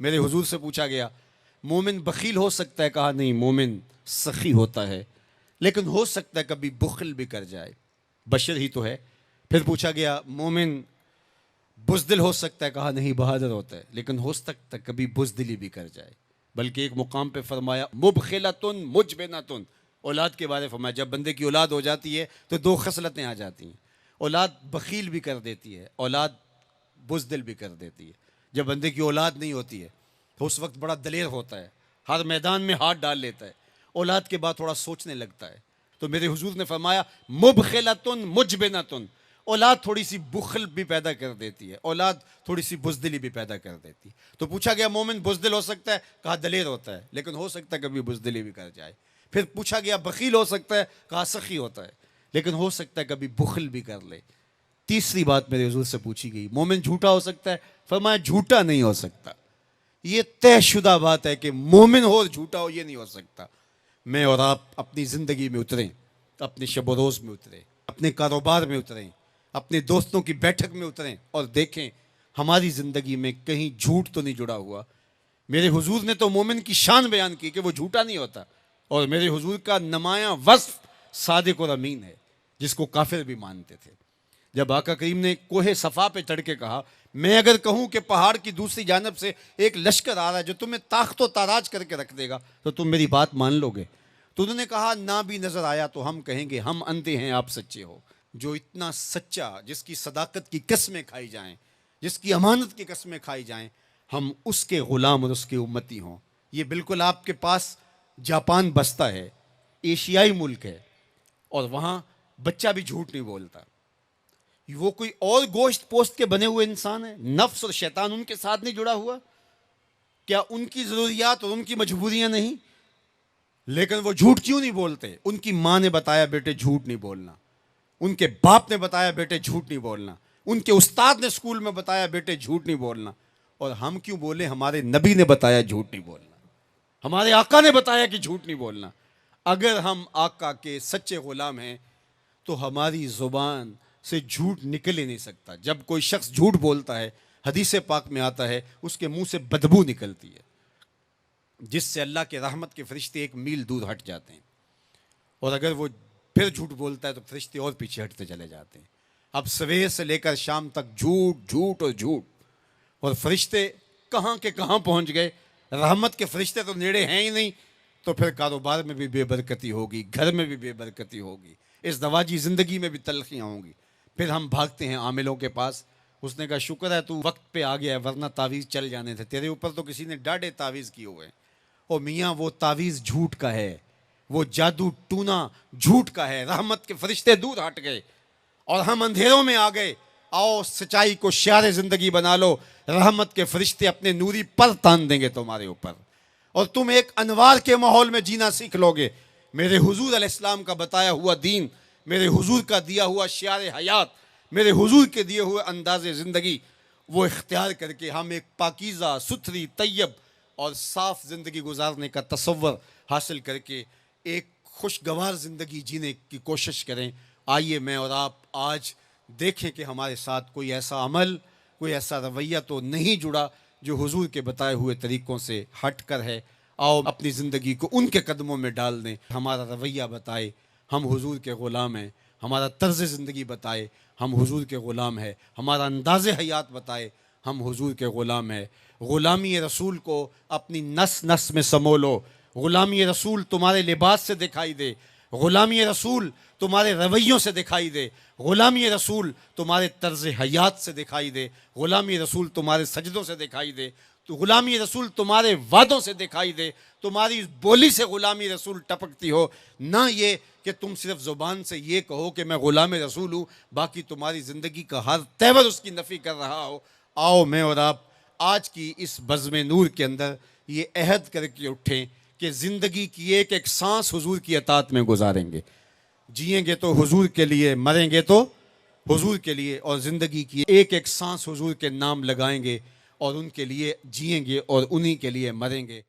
मेरे हुजूर से पूछा गया, मोमिन बखील हो सकता है? कहा नहीं, मोमिन सखी होता है, लेकिन हो सकता है कभी बुखल भी कर जाए, बशर ही तो है। फिर पूछा गया, मोमिन बुज़दिल हो सकता है? कहा नहीं, बहादुर होता है, लेकिन हो सकता है कभी बुज़दिली भी कर जाए। बल्कि एक मुकाम पे फरमाया, मुबखिलतुन मुजबिनतुन, औलाद के बारे में फरमाया, जब बंदे की औलाद हो जाती है तो दो खसलतें आ जाती हैं। औलाद बखील भी कर देती है, औलाद बुज़दिल भी कर देती है। जब बंदे की औलाद नहीं होती है तो उस वक्त बड़ा दलेर होता है, हर मैदान में हाथ डाल लेता है, औलाद के बाद थोड़ा सोचने लगता है। तो मेरे हुजूर ने फरमाया, मुबखिलतुन मुजबिनतुन, औलाद थोड़ी सी बुखल भी पैदा कर देती है, औलाद थोड़ी सी बुज़दिली भी पैदा कर देती है। तो पूछा गया, मोमिन बुज़दिल हो सकता है? कहा दलेर होता है, लेकिन हो सकता है कभी बुज़दिली भी कर जाए। फिर पूछा गया, बखील हो सकता है? कहा सखी होता है, लेकिन हो सकता है कभी बुखल भी कर ले। तीसरी बात मेरे हुजूर से पूछी गई, मोमिन झूठा हो सकता है? फरमाया, झूठा नहीं हो सकता। ये तयशुदा बात है कि मोमिन हो और झूठा हो, ये नहीं हो सकता। मैं और आप अपनी ज़िंदगी में उतरें, अपने शब रोज़ में उतरें, अपने कारोबार में उतरें, अपने दोस्तों की बैठक में उतरें और देखें हमारी ज़िंदगी में कहीं झूठ तो नहीं जुड़ा हुआ। मेरे हुजूर ने तो मोमिन की शान बयान की कि वो झूठा नहीं होता, और मेरे हुजूर का नमाया वस्फ सादिक और अमीन है, जिसको काफिर भी मानते थे। जब आका करीम ने कोहे सफ़ा पे चढ़ के कहा, मैं अगर कहूं कि पहाड़ की दूसरी जानब से एक लश्कर आ रहा है जो तुम्हें ताख्तो ताराज करके रख देगा, तो तुम मेरी बात मान लोगे? तो उन्होंने कहा, ना भी नजर आया तो हम कहेंगे हम अंधे हैं, आप सच्चे हो। जो इतना सच्चा, जिसकी सदाकत की कस्में खाई जाएं, जिसकी अमानत की कस्में खाई जाएं, हम उसके गुलाम और उसके उम्मती हों। ये बिल्कुल आपके पास जापान बसता है, एशियाई मुल्क है, और वहां बच्चा भी झूठ नहीं बोलता। वो कोई और गोश्त पोस्ट के बने हुए इंसान है, नफ्स और शैतान उनके साथ नहीं जुड़ा हुआ? क्या उनकी जरूरियात और उनकी मजबूरियां नहीं? लेकिन वो झूठ क्यों नहीं बोलते? उनकी मां ने बताया, बेटे झूठ नहीं बोलना। उनके बाप ने बताया, बेटे झूठ नहीं बोलना। उनके उस्ताद ने स्कूल में बताया, बेटे झूठ नहीं बोलना। और हम क्यों बोले? हमारे नबी ने बताया झूठ नहीं बोलना, हमारे आका ने बताया कि झूठ नहीं बोलना। अगर हम आका के सच्चे गुलाम हैं तो हमारी जुबान से झूठ निकल ही नहीं सकता। जब कोई शख्स झूठ बोलता है, हदीस पाक में आता है, उसके मुंह से बदबू निकलती है, जिससे अल्लाह के रहमत के फरिश्ते एक मील दूर हट जाते हैं। और अगर वो फिर झूठ बोलता है तो फरिश्ते और पीछे हटते चले जाते हैं। अब सवेर से लेकर शाम तक झूठ झूठ और झूठ, और फरिश्ते कहाँ के कहाँ पहुंच गए। रहमत के फरिश्ते तो नेड़े हैं ही नहीं, तो फिर कारोबार में भी बेबरकती होगी, घर में भी बेबरकती होगी, इस दवाजी ज़िंदगी में भी तलखियाँ होंगी। फिर हम भागते हैं आमिलों के पास। उसने कहा, शुक्र है तू वक्त पे आ गया है, वरना तावीज़ चल जाने थे तेरे ऊपर, तो किसी ने डाढ़े तावीज़ किए हुए हैं। ओ मियाँ, वो तावीज़ झूठ का है, वो जादू टूना झूठ का है। रहमत के फरिश्ते दूर हट गए और हम अंधेरों में आ गए। आओ सच्चाई को शियार जिंदगी बना लो, रहमत के फरिश्ते अपने नूरी पर तान देंगे तुम्हारे ऊपर, और तुम एक अनवार के माहौल में जीना सीख लोगे। मेरे हुजूर अलैहिस्सलाम का बताया हुआ दीन, मेरे हुजूर का दिया हुआ शियार हयात, मेरे हुजूर के दिए हुए अंदाज़े ज़िंदगी, वो इख्तियार करके हम एक पाकीज़ा, सुथरी, तैयब और साफ ज़िंदगी गुजारने का तसव्वुर हासिल करके एक खुशगवार ज़िंदगी जीने की कोशिश करें। आइए मैं और आप आज देखें कि हमारे साथ कोई ऐसा अमल, कोई ऐसा रवैया तो नहीं जुड़ा जो हुजूर के बताए हुए तरीक़ों से हट कर है। आओ अपनी ज़िंदगी को उनके कदमों में डाल दें। हमारा रवैया बताए हम हुजूर के ग़ुलाम हैं, हमारा तर्ज़ ज़िंदगी बताए हम हुजूर के ग़ुलाम हैं, हमारा अंदाज़ हयात बताए हम हुजूर के ग़ुलाम हैं। ग़ुलामी रसूल को अपनी नस नस में समो लो। ग़ुलामी रसूल तुम्हारे लिबास से दिखाई दे, ग़ुलामी रसूल तुम्हारे रवैयों से दिखाई दे, ग़ुलामी रसूल तुम्हारे तर्ज़ हयात से दिखाई दे, ग़ुलामी रसूल तुम्हारे सजदों से दिखाई दे, तो ग़ुलामी रसूल तुम्हारे वादों से दिखाई दे, तुम्हारी बोली से ग़ुलामी रसूल टपकती हो। ना ये कि तुम सिर्फ ज़ुबान से ये कहो कि मैं ग़ुलाम रसूल हूँ, बाकी तुम्हारी ज़िंदगी का हर तेवर उसकी नफ़ी कर रहा हो। आओ मैं और आप आज की इस बज़्म नूर के अंदर ये अहद करके उठें कि ज़िंदगी की एक एक सांस हुजूर की अतात में गुजारेंगे। जिएंगे तो हुजूर के लिए, मरेंगे तो हुजूर के लिए, और ज़िंदगी की एक एक सांस हुजूर के नाम लगाएंगे और उनके लिए जिएंगे और उन्हीं के लिए मरेंगे।